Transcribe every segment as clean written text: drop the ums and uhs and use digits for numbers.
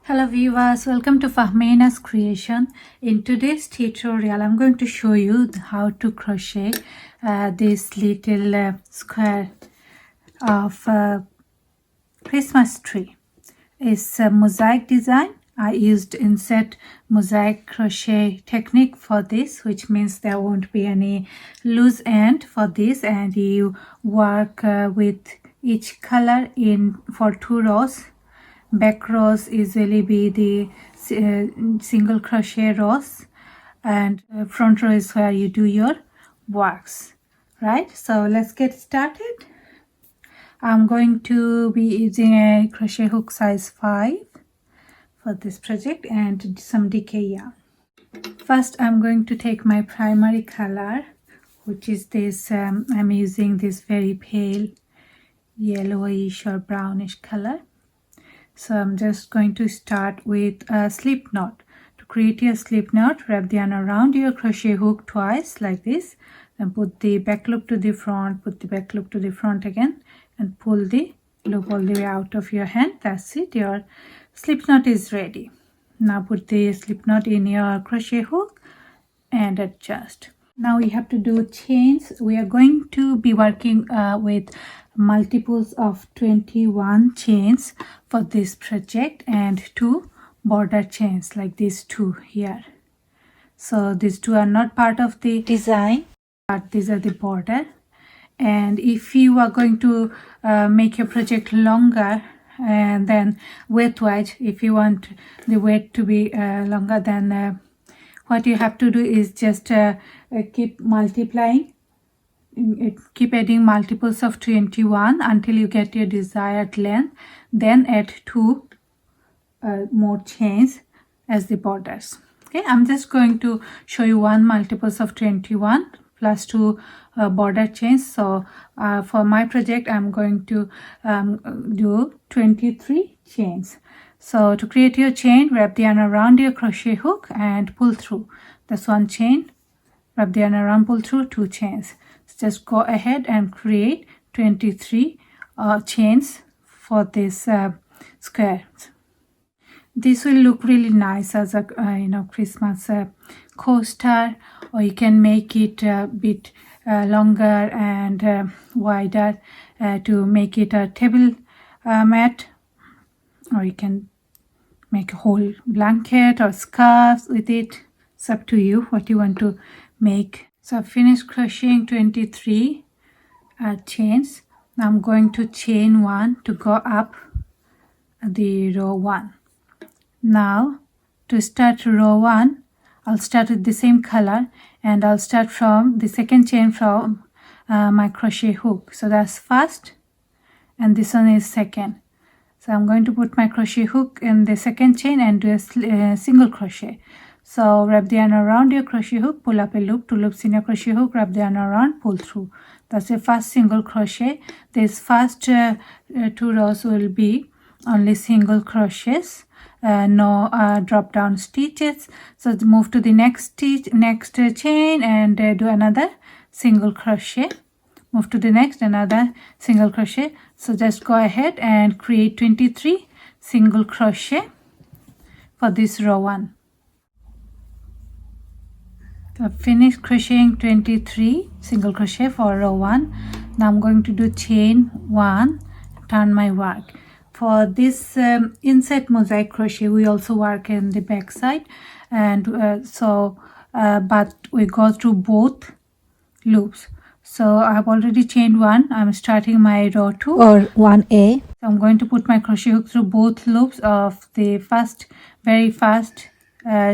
Hello viewers, welcome to Fahminas creation. In today's tutorial I'm going to show you how to crochet this little square of Christmas tree. It's a mosaic design. I used Inset Mosaic Crochet technique for this, which means there won't be any loose end for this, and you work with each color for 2 rows. Back rows usually be the single crochet rows, and front row is where you do your works, right? So let's get started. I'm going to be using a crochet hook size 5 for this project and some DK yarn. First I'm going to take my primary color, which is this. I'm using this very pale yellowish or brownish color. So I'm just going to start with a slip knot. To create your slip knot, wrap the yarn around your crochet hook twice like this, and put the back loop to the front, put the back loop to the front again, and pull the loop all the way out of your hand. That's it, your slip knot is ready. Now put the slip knot in your crochet hook and adjust. Now we have to do chains. We are going to be working with multiples of 21 chains for this project, and 2 border chains like these 2 here. So these 2 are not part of the design, but these are the border. And if you are going to make your project longer, and then weight wise, if you want the weight to be longer, then what you have to do is just keep multiplying, keep adding multiples of 21 until you get your desired length, then add 2 more chains as the borders. Okay, I'm just going to show you 1 multiples of 21 plus 2 border chains. So for my project I'm going to do 23 chains. So to create your chain, wrap the yarn around your crochet hook and pull through. That's 1 chain. Wrap the yarn around, pull through, 2 chains. So just go ahead and create 23 chains for this square. This will look really nice as a Christmas coaster, or you can make it a bit longer and wider to make it a table mat, or you can make a whole blanket or scarves with it. It's up to you what you want to make. So I've finished crocheting 23 chains. Now I'm going to chain 1 to go up the row 1. Now to start row 1, I'll start with the same color, and I'll start from the second chain from my crochet hook. So that's first, and this one is second. So I'm going to put my crochet hook in the second chain and do a single crochet. So wrap the yarn around your crochet hook, pull up a loop, 2 loops in your crochet hook, wrap the yarn around, pull through. That's the first single crochet. This first 2 rows will be only single crochets, no drop down stitches. So move to the next chain and do another single crochet. Move to the next, another single crochet. So just go ahead and create 23 single crochet for this row 1. So I've finished crocheting 23 single crochet for row 1. Now I'm going to do chain 1, turn my work. For this Inset Mosaic Crochet, we also work in the back side, and but we go through both loops. So I've already chained 1. I'm starting my row 2 or 1A. So I'm going to put my crochet hook through both loops of the very first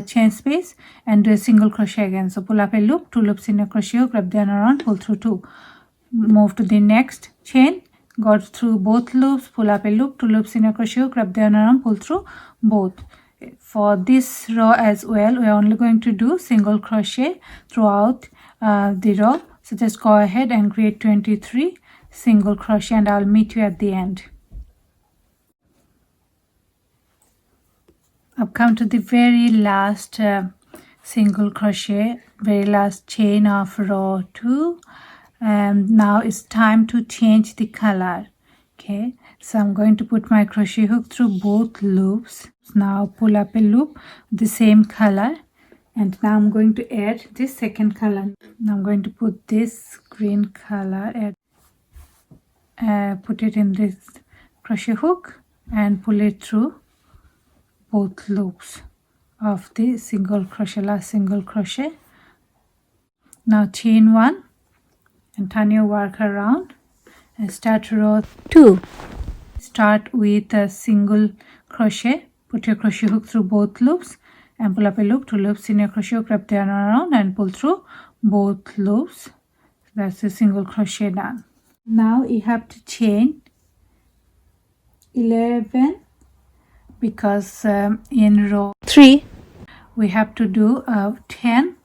chain space and do a single crochet again. So pull up a loop, 2 loops in your crochet hook, wrap the yarn around, pull through 2. Move to the next chain, go through both loops, pull up a loop, 2 loops in your crochet hook, wrap the yarn around, pull through both. For this row as well, we're only going to do single crochet throughout the row. So just go ahead and create 23 single crochet, and I'll meet you at the end. I've come to the very last single crochet, very last chain of row 2. Now it's time to change the color. Okay, so I'm going to put my crochet hook through both loops. Now pull up a loop, the same color, and now I'm going to add this second color. Now I'm going to put this green color and put it in this crochet hook and pull it through both loops of the single crochet, last single crochet. Now chain 1 and turn your work around and start row 2. Start with a single crochet, put your crochet hook through both loops and pull up a loop, 2 loops in your crochet hook, wrap the yarn around and pull through both loops. That's a single crochet done. Now you have to chain 11 because in row 3 we have to do 10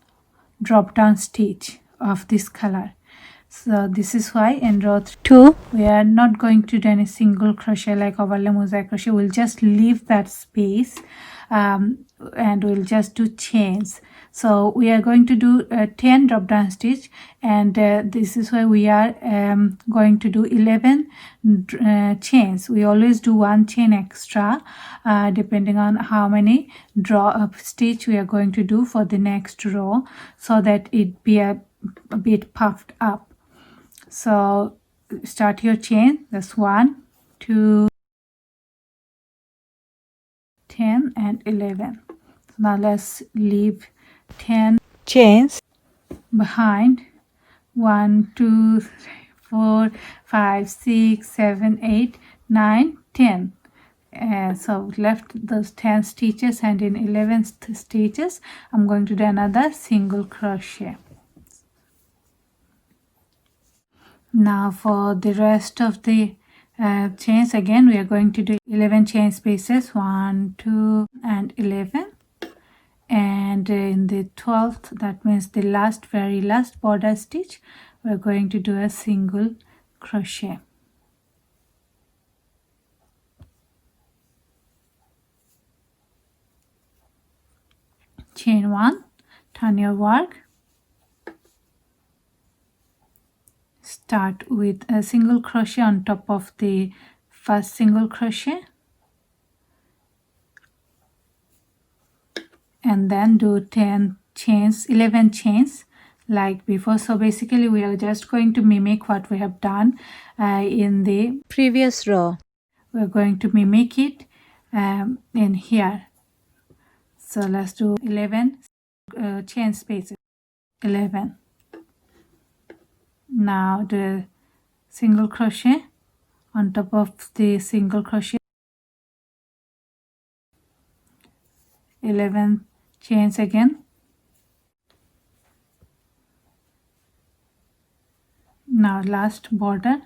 drop down stitch of this color. So this is why in row 2 we are not going to do any single crochet like overlay mosaic crochet. We'll just leave that space and we'll just do chains. So we are going to do 10 drop down stitch, and this is why we are going to do 11 chains. We always do 1 chain extra depending on how many stitch we are going to do for the next row, so that it be a bit puffed up. So start your chain. That's 1, 2, 10 and 11. So now let's leave 10 chains behind. 1, 2, 3, 4, 5, 6, 7, 8, 9, 10. So left those 10 stitches, and in 11 stitches I'm going to do another single crochet. Now for the rest of the chains, again we are going to do 11 chain spaces, 1, 2 and 11, and in the 12th, that means the very last border stitch, we are going to do a single crochet. Chain 1, turn your work, start with a single crochet on top of the first single crochet, and then do 10 chains, 11 chains like before. So basically we are just going to mimic what we have done in the previous row. We're going to mimic it in here. So let's do 11 chain spaces. 11. Now the single crochet on top of the single crochet, 11 chains again. Now last border,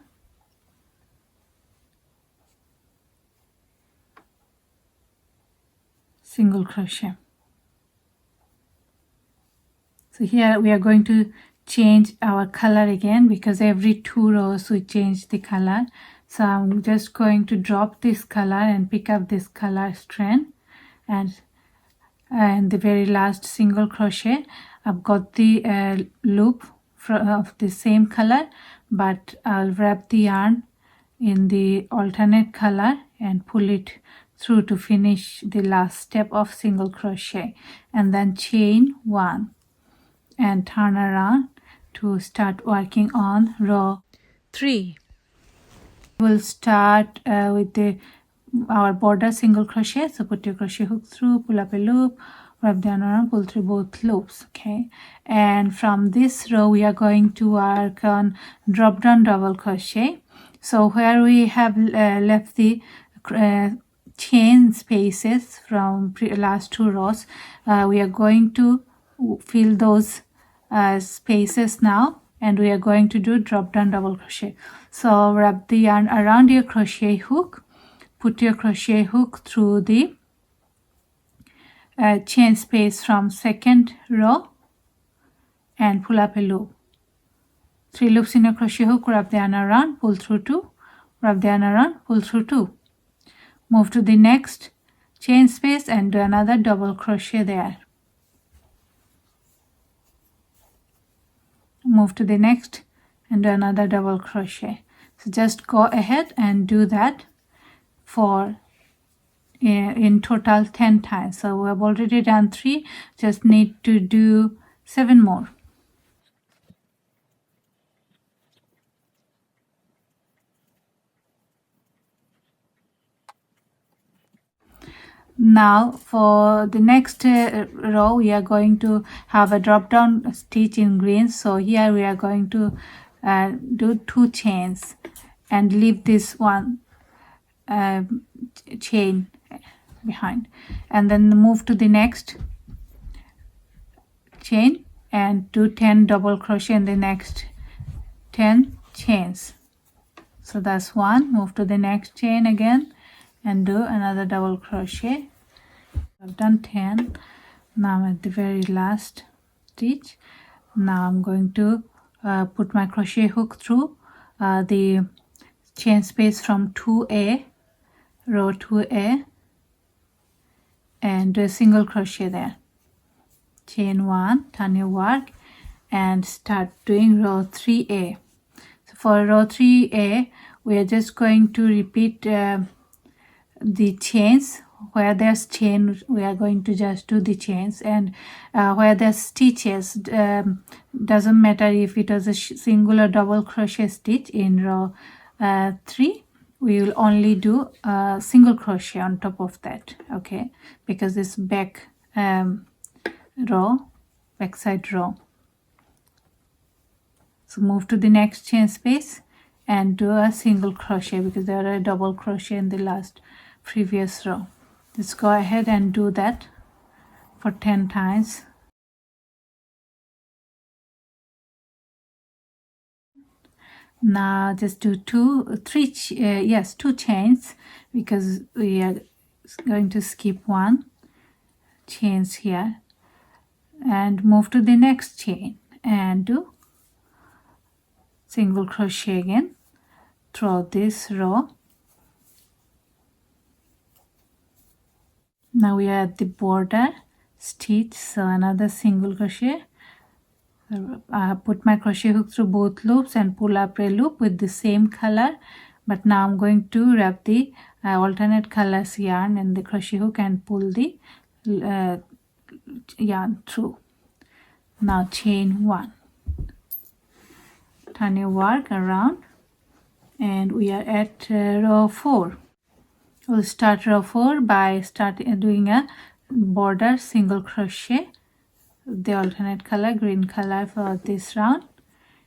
single crochet. So here we are going to change our color again, because every 2 rows we change the color. So I'm just going to drop this color and pick up this color strand, and the very last single crochet I've got the loop of the same color, but I'll wrap the yarn in the alternate color and pull it through to finish the last step of single crochet, and then chain 1 and turn around to start working on row 3. We'll start with our border single crochet. So put your crochet hook through, pull up a loop, wrap the yarn around, pull through both loops. Okay, and from this row we are going to work on drop down double crochet. So where we have left the chain spaces from last 2 rows, we are going to fill those spaces now, and we are going to do drop down double crochet. So wrap the yarn around your crochet hook, put your crochet hook through the chain space from 2nd row and pull up a loop. 3 loops in your crochet hook, wrap the yarn around, pull through 2, wrap the yarn around, pull through 2. Move to the next chain space and do another double crochet there. Move to the next and do another double crochet. So just go ahead and do that for in total 10 times. So we have already done 3, just need to do 7 more. Now for the next row we are going to have a drop down stitch in green. So here we are going to do 2 chains and leave this one chain behind, and then move to the next chain and do 10 double crochet in the next 10 chains. So that's 1. Move to the next chain again and do another double crochet. I've done 10. Now I'm at the very last stitch. Now I'm going to put my crochet hook through the chain space from 2A, row 2A, and do a single crochet there. Chain 1, turn your work and start doing row 3A. So for row 3A we are just going to repeat the chains. Where there's chain we are going to just do the chains, and where there's stitches, doesn't matter if it was a single or double crochet stitch in row 3, we will only do a single crochet on top of that, okay, because this back backside row. So move to the next chain space and do a single crochet because there are a double crochet in the last previous row. Let's go ahead and do that for 10 times. Now just do 2 chains because we are going to skip 1 chains here, and move to the next chain and do single crochet again throughout this row. Now we are at the border stitch, so another single crochet. I put my crochet hook through both loops and pull up a loop with the same color, but now I'm going to wrap the alternate colors yarn in the crochet hook and pull the yarn through. Now chain 1, turn your work around, and we are at row 4. We'll start row 4 by doing a border single crochet, the alternate color green color for this round,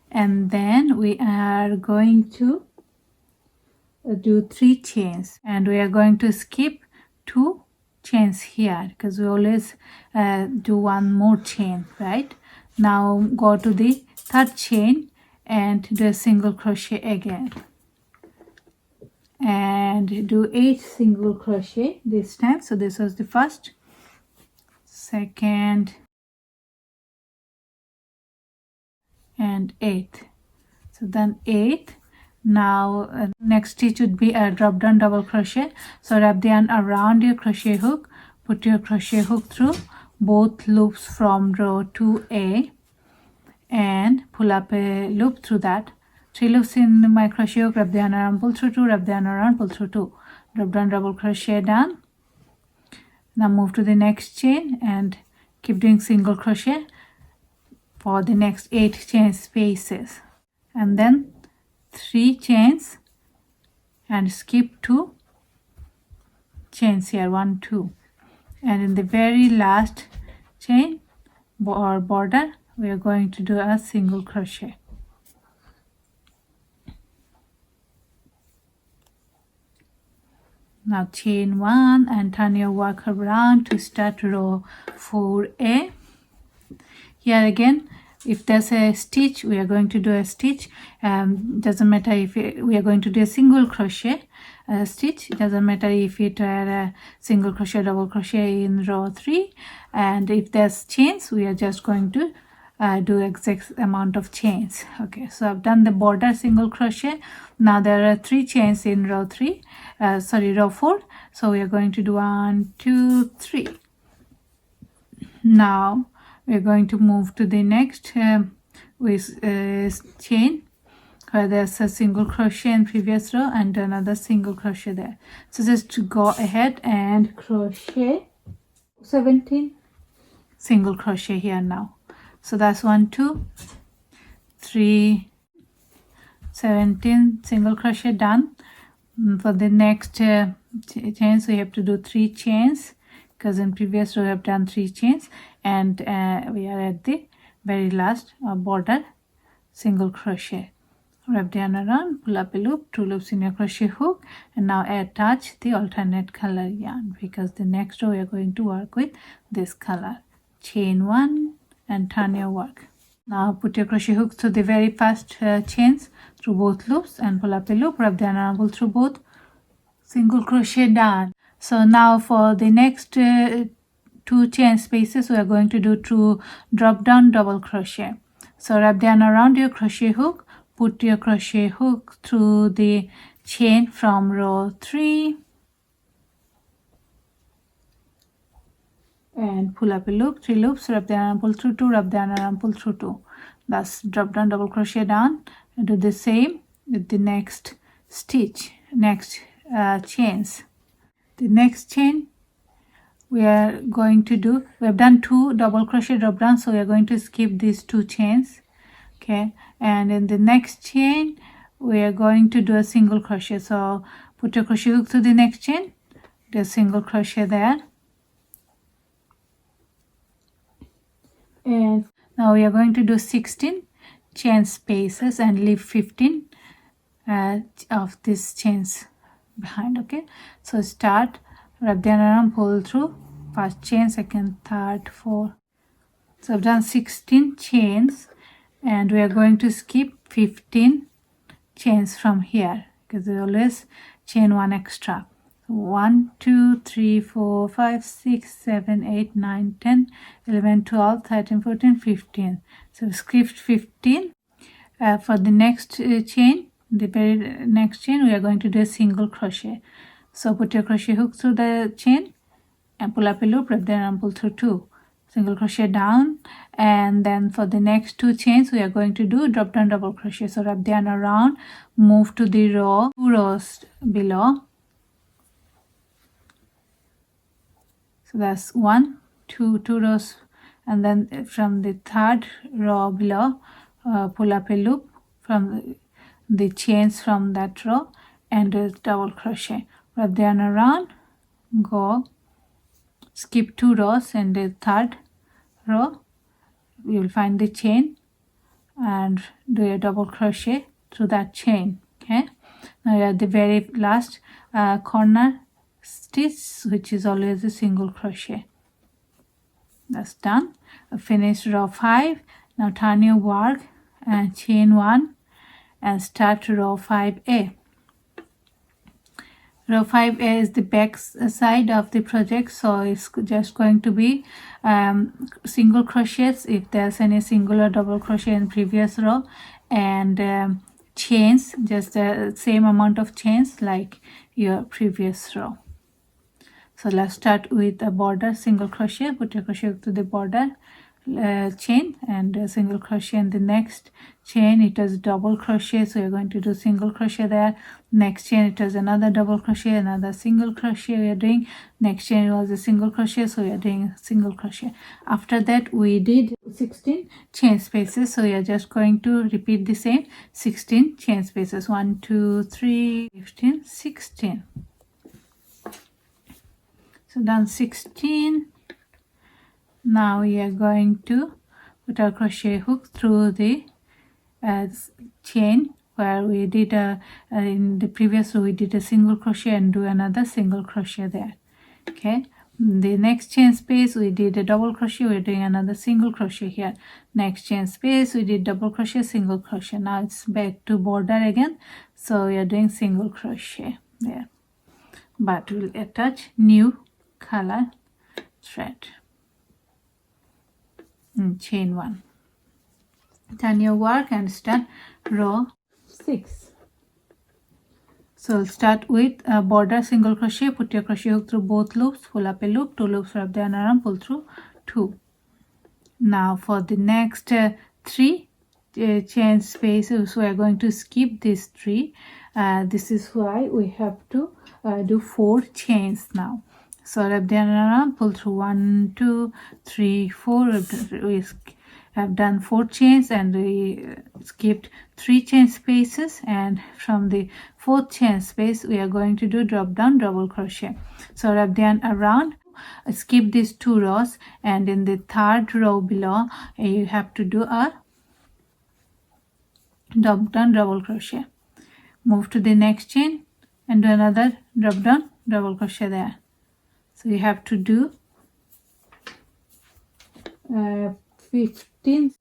and then we are going to do 3 chains, and we are going to skip 2 chains here because we always do 1 more chain, right? Now go to the 3rd chain and do a single crochet again and do 8 single crochet this time. So this was the 1st, 2nd, and 8th. So then 8th. Now next stitch would be a drop down double crochet. So wrap the yarn around your crochet hook, put your crochet hook through both loops from row 2A and pull up a loop through that. 3 loops in my crochet hook, wrap the yarn around, pull through 2, wrap the yarn around, pull through 2, drop down double crochet down. Now move to the next chain and keep doing single crochet for the next 8 chain spaces, and then 3 chains and skip 2 chains here, 1, 2, and in the very last chain or border we are going to do a single crochet. Now chain 1 and turn your work around to start row 4A. Here again, if there's a stitch, we are going to do a stitch. Doesn't matter if we are going to do a single crochet stitch. It doesn't matter if it were a single crochet, double crochet in row 3. And if there's chains, we are just going to do exact amount of chains. Okay, so I've done the border single crochet. Now there are 3 chains in row 4. So we are going to do 1, 2, 3. Now we're going to move to the next with chain where there's a single crochet in previous row and another single crochet there. So just to go ahead and crochet 17 single crochet here now. So that's 1 2 3 17 single crochet done. For the next chains we have to do 3 chains, because in previous row we have done 3 chains, and we are at the very last border single crochet. Wrap the yarn around, pull up a loop, 2 loops in your crochet hook, and now attach the alternate color yarn, because the next row we are going to work with this color. Chain 1 and turn your work. Now put your crochet hook through the very first chains through both loops and pull up a loop, wrap the yarn around, pull through both, single crochet done. So now for the next 2 chain spaces we are going to do 2 drop down double crochet. So wrap the yarn around your crochet hook, put your crochet hook through the chain from row 3 and pull up a loop, 3 loops, wrap the yarn, pull through 2, wrap the yarn, pull through 2. That's drop down double crochet down, and do the same with the next stitch, next chains. The next chain we are going to do, we have done 2 double crochet drop down, so we are going to skip these 2 chains. Okay, and in the next chain we are going to do a single crochet. So put your crochet hook through the next chain, do a single crochet there, and now we are going to do 16 chain spaces and leave 15 of these chains behind. Okay, so start, wrap the yarn around, pull through first chain, second, third, fourth. So I've done 16 chains and we are going to skip 15 chains from here, because we always chain 1 extra. 1 2 3 4 5 6 7 8 9 10 11 12 13 14 15. So skip 15. For the next chain, the very next chain, we are going to do a single crochet. So put your crochet hook through the chain and pull up a loop, wrap the yarn, pull through 2, single crochet down, and then for the next 2 chains we are going to do drop down double crochet. So wrap the yarn around, move to the row 2 rows below. So that's 1 2 rows, and then from the 3rd row below pull up a loop from the chains from that row and do double crochet. Wrap the yarn around, go, skip 2 rows, and the 3rd row you will find the chain and do a double crochet through that chain. Okay, now you are at the very last corner stitch, which is always a single crochet. That's done. Finish row 5. Now turn your work and chain 1 and start row 5A. Row 5A is the back side of the project, so it's just going to be single crochets if there's any single or double crochet in previous row, and chains, just the same amount of chains like your previous row. So let's start with a border single crochet. Put your crochet to the border chain and a single crochet in the next chain. It was double crochet, so you're going to do single crochet there. Next chain it was another double crochet, another single crochet we are doing. Next chain was a single crochet, so we are doing single crochet. After that we did 16 chain spaces, so we are just going to repeat the same 16 chain spaces. 1 2 3 15 16. So done 16. Now we are going to put our crochet hook through the chain where we did in the previous row we did a single crochet, and do another single crochet there. Okay, the next chain space we did a double crochet, we're doing another single crochet here. Next chain space we did double crochet, single crochet. Now it's back to border again, so we are doing single crochet there, but we'll attach new color thread and chain 1. Turn your work and start row 6. So we'll start with a border single crochet. Put your crochet hook through both loops, pull up a loop, 2 loops, wrap the yarn around, pull through 2. Now for the next 3 chain spaces, we are going to skip these 3. This is why we have to do 4 chains now. So wrap the yarn around, pull through 1 2 3 4. We have done 4 chains and we skipped 3 chain spaces, and from the 4th chain space we are going to do drop down double crochet. So wrap the yarn around, skip these 2 rows, and in the 3rd row below you have to do a drop down double crochet. Move to the next chain and do another drop down double crochet there. So you have to do 15.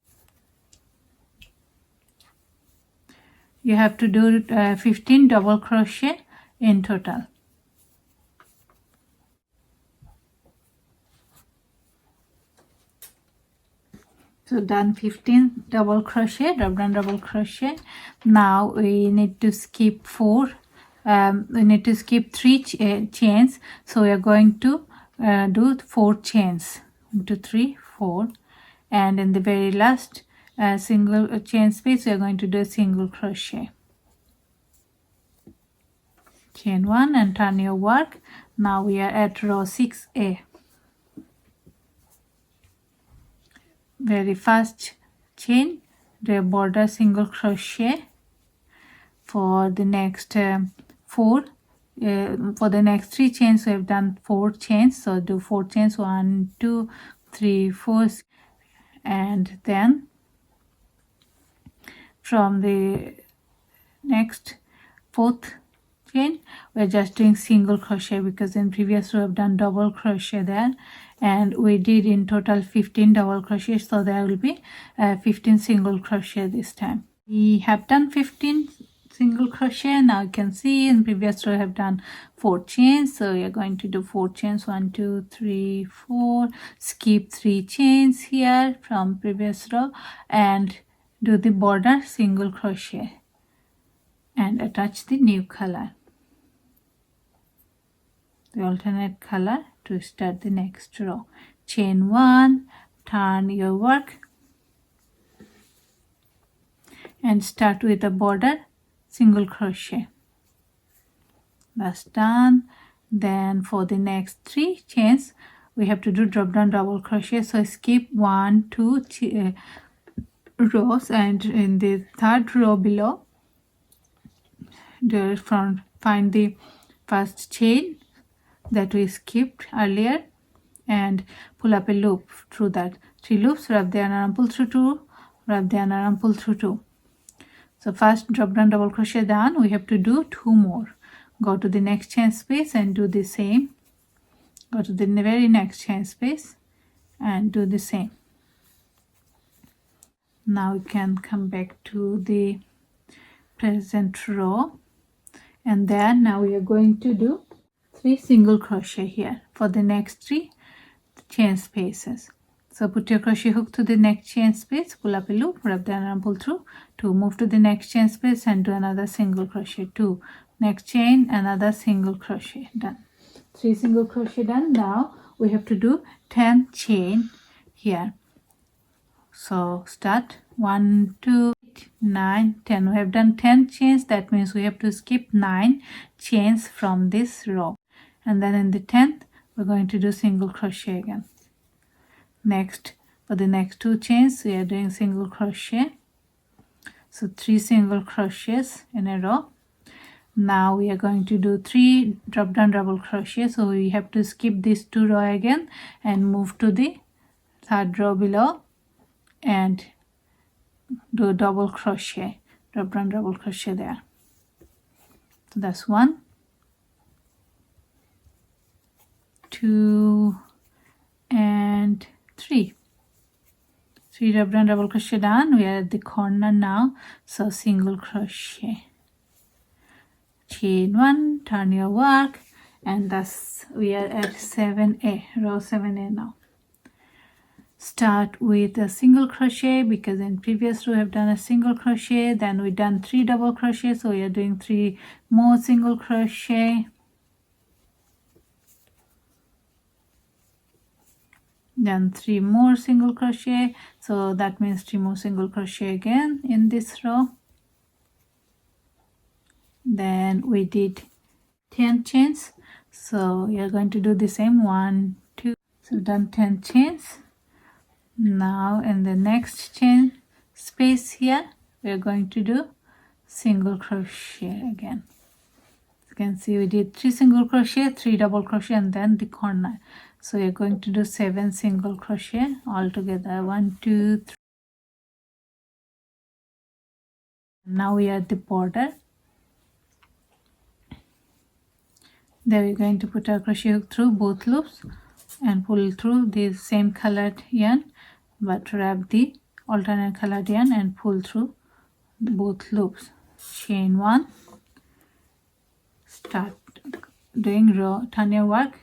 You have to do 15 double crochet in total. So done 15 double crochet, drop down double crochet. Now we need to skip 4. We need to skip 3 chains. So we are going to do 4 chains. 1 2 3 4, and in the very last single chain space we are going to do a single crochet. Chain 1 and turn your work. Now we are at row 6A. Very first chain, do a border single crochet. For the next 4, for the next 3 chains we have done 4 chains, so do 4 chains, 1 2 3 4, and then from the next 4th chain we're just doing single crochet, because in previous row we have done double crochet there, and we did in total 15 double crochet, so there will be 15 single crochet this time. We have done 15 single crochet. Now you can see in previous row I have done 4 chains, so we are going to do 4 chains, 1 2 3 4, skip 3 chains here from previous row and do the border single crochet and attach the new color, the alternate color, to start the next row. Chain 1, turn your work and start with a border single crochet. That's done. Then for the next 3 chains we have to do drop down double crochet, so skip 1 2 rows, and in the 3rd row below find the first chain that we skipped earlier and pull up a loop through that. 3 loops, wrap the yarn around, pull through 2, wrap the yarn around, pull through 2. So first drop down double crochet done, we have to do 2 more. Go to the next chain space and do the same. Go to the very next chain space and do the same. Now we can come back to the present row, and then now we are going to do 3 single crochet here for the next 3 chain spaces. So put your crochet hook to the next chain space, pull up a loop, wrap the yarn and pull through 2, move to the next chain space and do another single crochet, 2, next chain, another single crochet, done. 3 single crochet done. Now we have to do 10 chain here. So start 1 2 8 9 10. We have done 10 chains, that means we have to skip 9 chains from this row, and then in the 10th we're going to do single crochet again. Next, for the next 2 chains we are doing single crochet, so 3 single crochets in a row. Now we are going to do 3 drop down double crochet, so we have to skip this 2 row again and move to the 3rd row below and do double crochet, drop down double crochet there. So that's 1 2 and 3 drop down double crochet done. We are at the corner now, so single crochet, chain 1, turn your work, and thus we are at 7A, row 7A now. Start with a single crochet, because in previous row we have done a single crochet, then we done 3 double crochet, so we are doing 3 more single crochet. then 3 more single crochet, so that means 3 more single crochet again in this row. Then we did 10 chains, so we are going to do the same 1 2, so done 10 chains. Now in the next chain space here we are going to do single crochet again. You can see we did 3 single crochet, 3 double crochet, and then the corner. So we are going to do 7 single crochet all together. 1 2 3. Now we are at the border. There we're going to put our crochet hook through both loops and pull through the same colored yarn, but wrap the alternate colored yarn and pull through both loops. Chain 1, start doing row, turn your work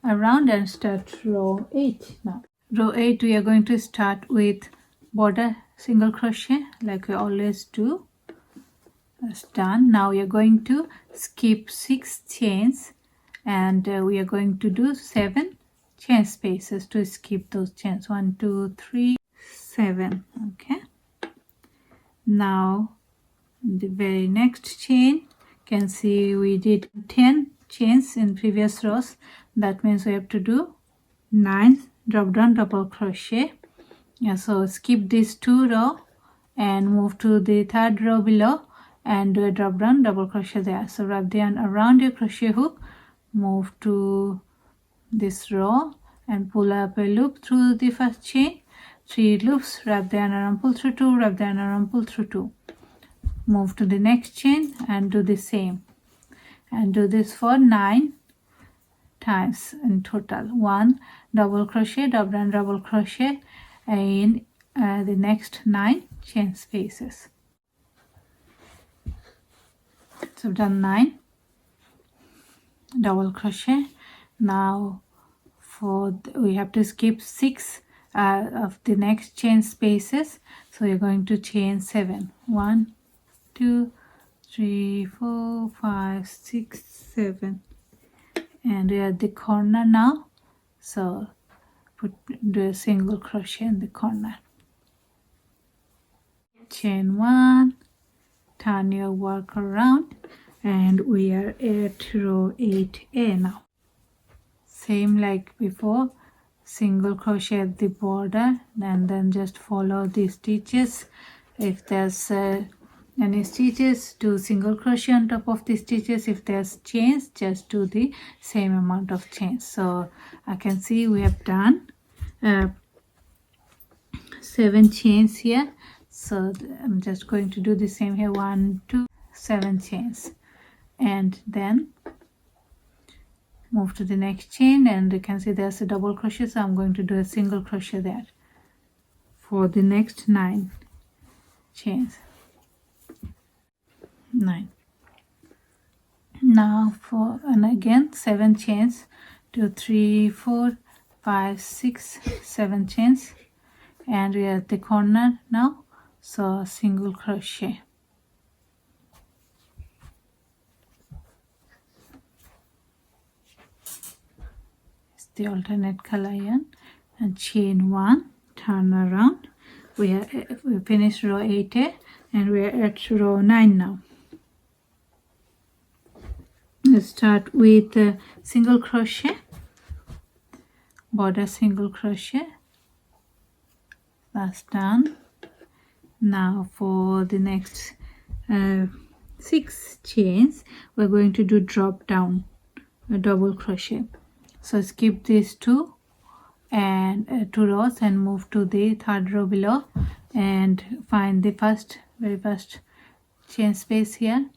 around and start row 8. Now row 8 we are going to start with border single crochet like we always do. That's done. Now we are going to skip 6 chains and we are going to do 7 chain spaces to skip those chains. 1 2 3 7. Okay, now the very next chain, you can see we did 10 chains in previous rows. That means we have to do 9 drop down double crochet. Yeah, so skip these 2 rows and move to the 3rd row below and do a drop down double crochet there. So wrap the yarn around your crochet hook, move to this row and pull up a loop through the first chain, 3 loops, wrap the yarn around, pull through 2, wrap the yarn around, pull through 2, move to the next chain and do the same, and do this for 9 times in total. 1 double crochet, double and double crochet in the next 9 chain spaces. So done 9 double crochet. Now we have to skip 6 of the next chain spaces, so you're going to chain 7. 1 2 3 4 5 6 7, and we are at the corner now, so do a single crochet in the corner. Chain 1, turn your work around, and we are at row 8A now. Same like before, single crochet at the border and then just follow the stitches. If there's any stitches, do single crochet on top of the stitches. If there's chains, just do the same amount of chains. So I can see we have done 7 chains here, so I'm just going to do the same here. 1 2 7 chains, and then move to the next chain, and you can see there's a double crochet, so I'm going to do a single crochet there for the next 9 chains. 9. Now and again 7 chains, 2 3 4 5 6 7 chains, and we are at the corner now, so single crochet. It's the alternate color yarn, and chain 1, turn around. We finished row 8A and we are at row 9 now. Let's start with single crochet, border single crochet. That's done. Now for the next 6 chains we're going to do drop down a double crochet. So skip these 2 and 2 rows and move to the 3rd row below and find the very first chain space here.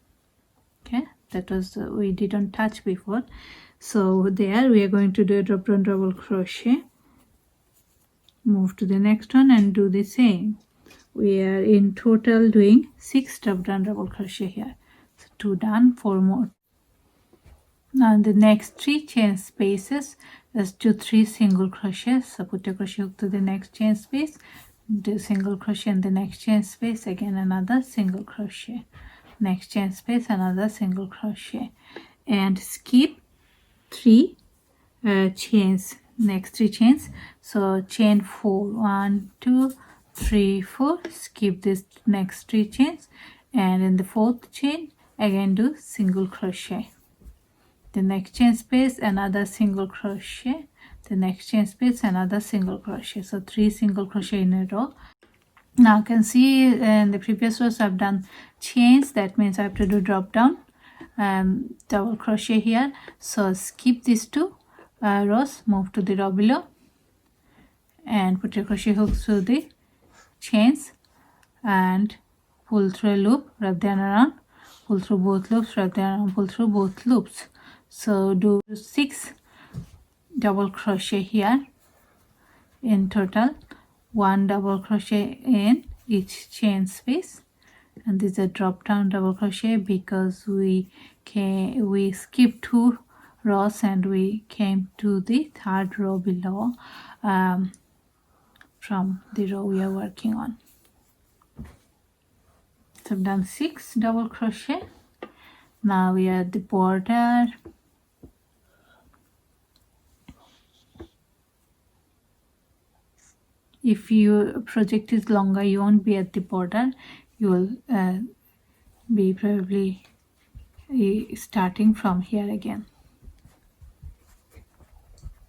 Okay, that was we didn't touch before, so there we are going to do a drop down double crochet, move to the next one and do the same. We are in total doing 6 drop down double crochet here, so 2 done, 4 more. Now in the next 3 chain spaces, let's do 3 single crochets. So put your crochet hook to the next chain space, do single crochet in the next chain space, again another single crochet, next chain space another single crochet, and skip 3 chains next 3 chains. So chain 4, 1 2 3 4, skip this next 3 chains, and in the 4th chain again do single crochet. The next chain space, another single crochet, the next chain space, another single crochet. So 3 single crochet in a row. Now you can see in the previous rows I've done chains, that means I have to do drop down double crochet here. So skip these 2 rows, move to the row below and put your crochet hook through the chains and pull through a loop, wrap the yarn around, pull through both loops, wrap the yarn around, pull through both loops. So do 6 double crochet here in total, 1 double crochet in each chain space, and this is a drop down double crochet because we skipped 2 rows and we came to the 3rd row below from the row we are working on. So I've done 6 double crochet. Now we are at the border. If your project is longer, you won't be at the border, you will be probably starting from here again.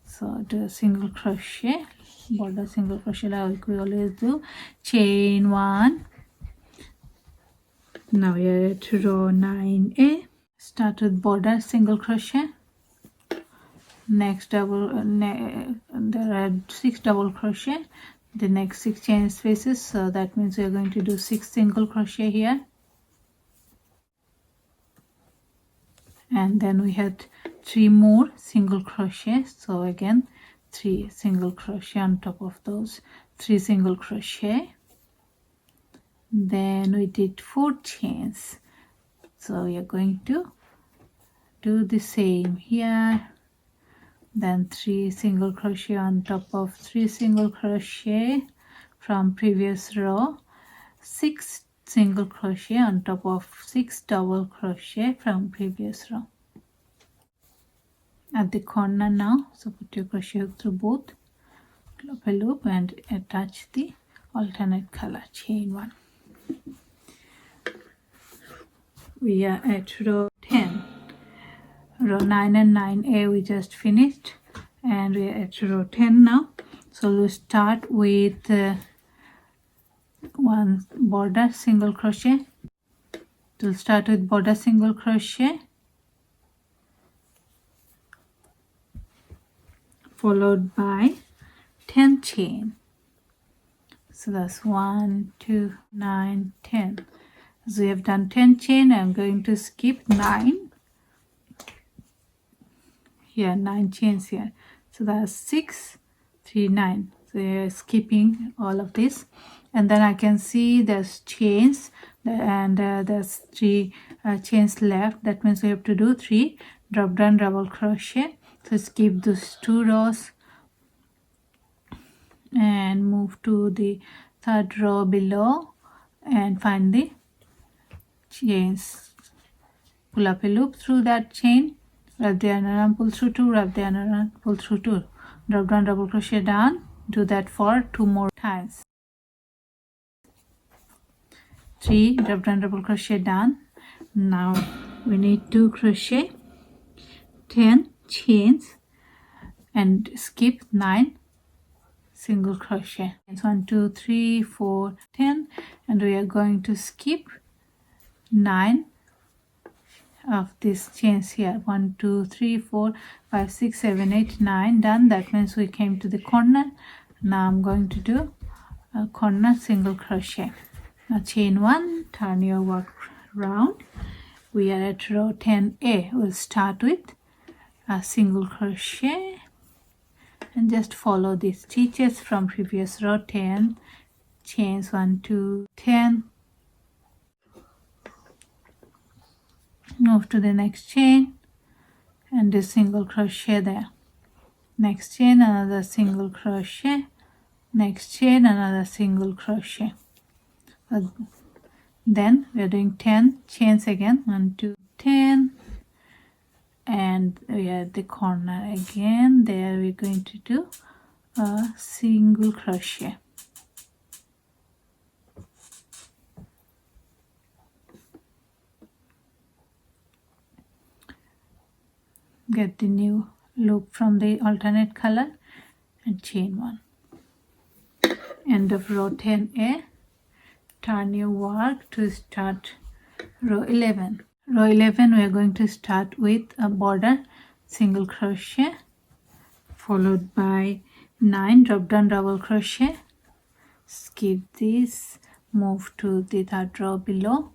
So do a single crochet, border single crochet like we always do, chain 1. Now we are at row 9A. Start with border single crochet. Next double there are 6 double crochet, the next 6 chain spaces, so that means we are going to do 6 single crochet here, and then we had 3 more single crochet, so again 3 single crochet on top of those 3 single crochet. Then we did 4 chains, so we are going to do the same here, then 3 single crochet on top of 3 single crochet from previous row, 6 single crochet on top of 6 double crochet from previous row. At the corner now, so put your crochet hook through both, up a loop and attach the alternate color, chain 1. We are at row 10. Row 9 and 9A we just finished, and we are at row 10 now. So we'll start with 1 border single crochet. We'll start with border single crochet, followed by 10 chain. So that's 1 2 9 10. So we have done 10 chain. I'm going to skip 9 here, 9 chains here, so that's 6 3 9. So you're skipping all of this, and then I can see there's chains and there's 3 chains left. That means we have to do 3 drop down double crochet. So skip those 2 rows and move to the 3rd row below and find the chains, pull up a loop through that chain, wrap the yarn around, pull through 2, wrap the yarn around, pull through 2, drop down double crochet down. Do that for 2 more times. 3 drop down double crochet down. Now we need to crochet 10 chains and skip 9 single crochet. It's 1 2 3 4 10, and we are going to skip 9 of these chains here. 1 2 3 4 5 6 7 8 9. Done. That means we came to the corner. Now I'm going to do a corner single crochet. Now chain 1, turn your work round. We are at row 10A. We'll start with a single crochet and just follow the stitches from previous row. 10 chains, 1 2 10. Move to the next chain and do single crochet there. Next chain, another single crochet. Next chain, another single crochet. Then we are doing 10 chains again. 1 2 10, and we are at the corner again. There we're going to do a single crochet. Get the new loop from the alternate color and chain one. End of row 10A, turn your work to start row 11. Row 11 we are going to start with a border single crochet followed by 9 drop down double crochet. Skip this, move to the third row below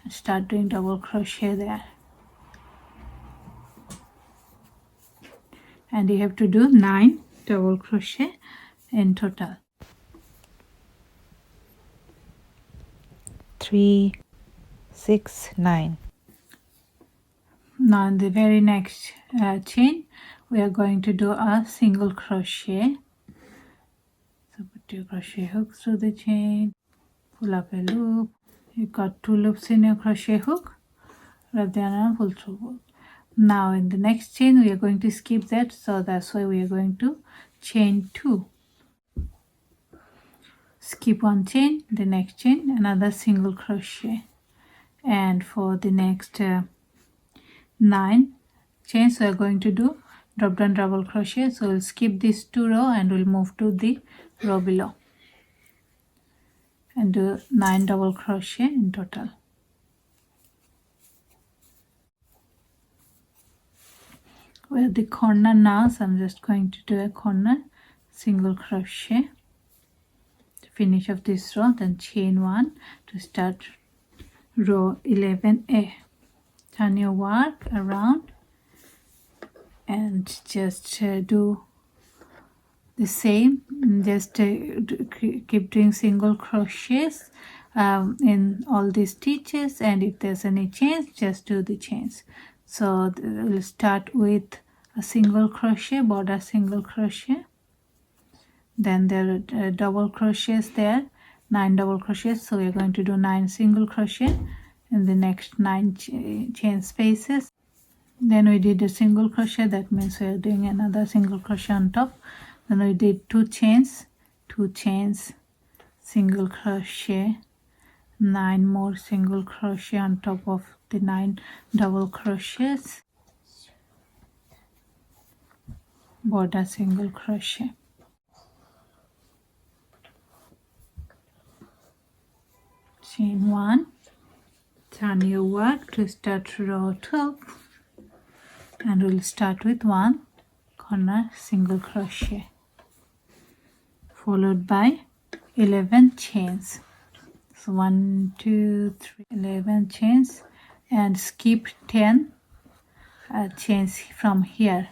and start doing double crochet there. And you have to do 9 double crochet in total. 3, 6, 9. Now in the very next chain we are going to do a single crochet. So put your crochet hook through the chain, pull up a loop. You got 2 loops in your crochet hook, wrap the yarn, pull through both. Now in the next chain we are going to skip that, so that's why we are going to chain 2. Skip one chain, the next chain another single crochet, and for the next 9 chains we are going to do drop down double crochet. So we'll skip this 2 row and we'll move to the row below and do 9 double crochet in total. We're at the corner now, so I'm just going to do a corner single crochet to finish off this row, then chain 1 to start row 11A. Turn your work around and just do the same, just keep doing single crochets in all these stitches, and if there's any chains just do the chains. So we'll start with a single crochet, border single crochet, then there are double crochets there, 9 double crochets, so we're going to do 9 single crochet in the next 9 chain spaces. Then we did a single crochet, that means we are doing another single crochet on top. Then we did 2 chains, single crochet, 9 more single crochet on top of the 9 double crochets, border single crochet. Chain 1, turn your work to start row 12, and we'll start with 1 corner single crochet followed by 11 chains. So 1, 2, 3, 11 chains, and skip 10 chains from here.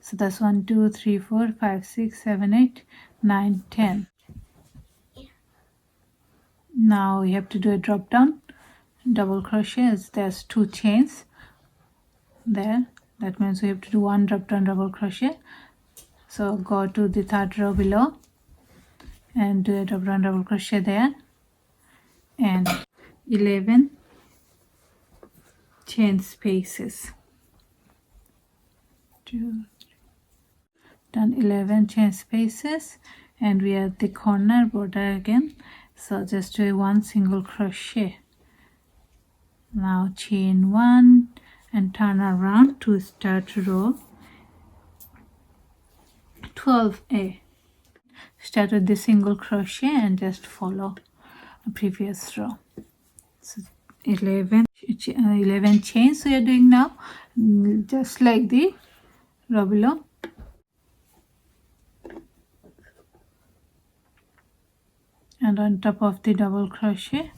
So that's 1, 2, 3, 4, 5, 6, 7, 8, 9, 10. Now we have to do a drop down double crochet, as there's 2 chains there. That means we have to do 1 drop down double crochet. So go to the third row below and do a drop down double crochet there, and 11 chain spaces. 2, 3. Done 11 chain spaces, and we are at the corner border again. So just do 1 single crochet. Now chain 1 and turn around to start row 12A. Start with the single crochet and just follow the previous row. So 11 chains we are doing now, just like the row below. And on top of the double crochet,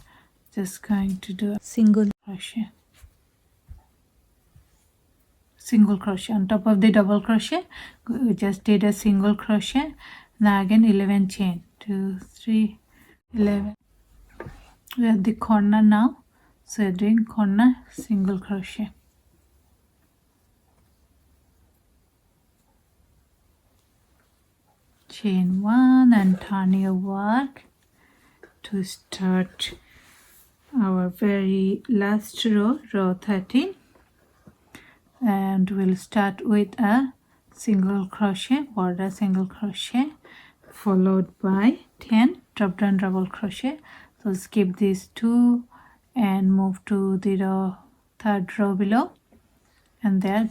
just going to do a single crochet. Single crochet on top of the double crochet, we just did a single crochet. Now again 11 chain, 2, 3, 11. We are at the corner now, so we're doing corner single crochet. Chain 1 and turn your work to start our very last row, row 13. and we'll start with a single crochet, border single crochet, followed by 10 drop down double crochet. So skip these 2 and move to the third row below, and then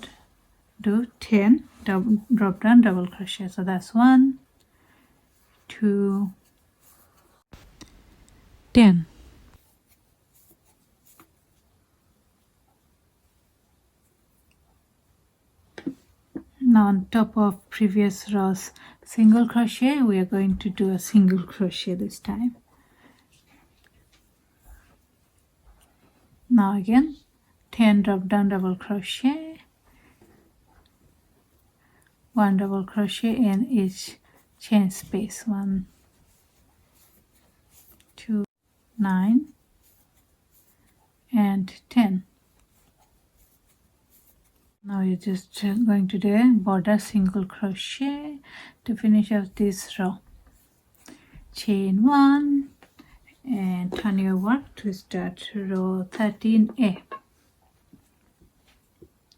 do 10 drop down double crochet. So that's 1, 2, 10. Now on top of previous rows single crochet, we are going to do a single crochet this time. Now again 10 drop down double crochet, 1 double crochet in each chain space, 1, 2, 9 and 10. Now you're just going to do a border single crochet to finish off this row. Chain 1 and turn your work to start row 13A.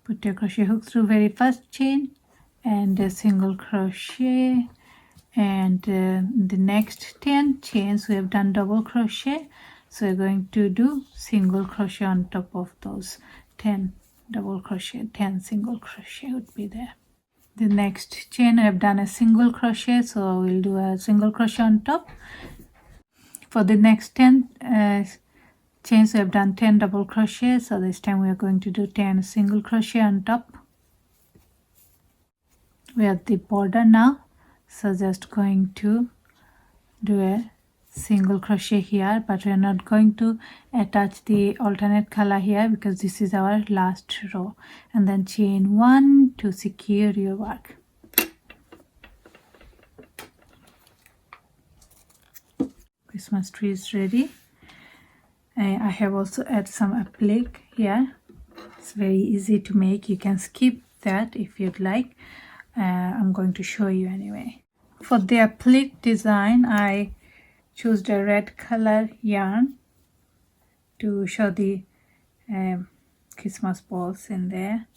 Put your crochet hook through very first chain and a single crochet, and the next 10 chains we have done double crochet, so we're going to do single crochet on top of those 10 double crochet. 10 single crochet would be there. The next chain I have done a single crochet, so we'll do a single crochet on top. For the next 10 chains we have done 10 double crochet, so this time we are going to do 10 single crochet on top. We are at the border now, so just going to do a single crochet here, but we are not going to attach the alternate color here because this is our last row, and then chain 1 to secure your work. Christmas tree is ready. I have also added some applique here. It's very easy to make. You can skip that if you'd like. I'm going to show you anyway. For the applique design, I chose the red color yarn to show the Christmas balls in there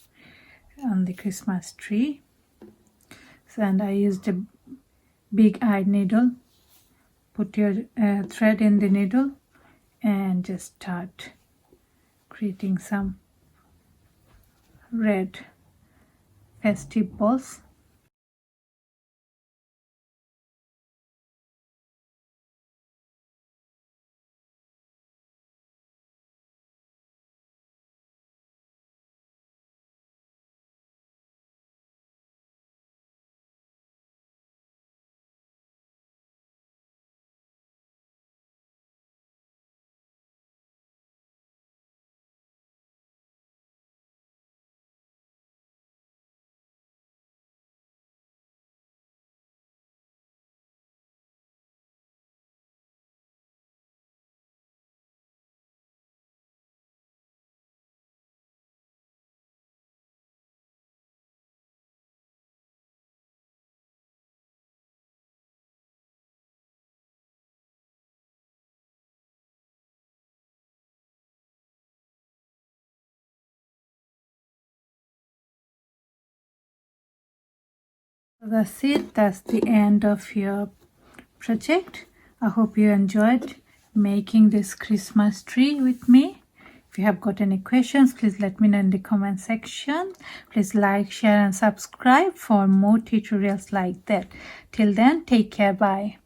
on the Christmas tree. So, and I used a big eye needle. Put your thread in the needle and just start creating some red festive balls. That's it. That's the end of your project. I hope you enjoyed making this Christmas tree with me. If you have got any questions, please let me know in the comment section. Please like, share and subscribe for more tutorials like that. Till then, take care. Bye.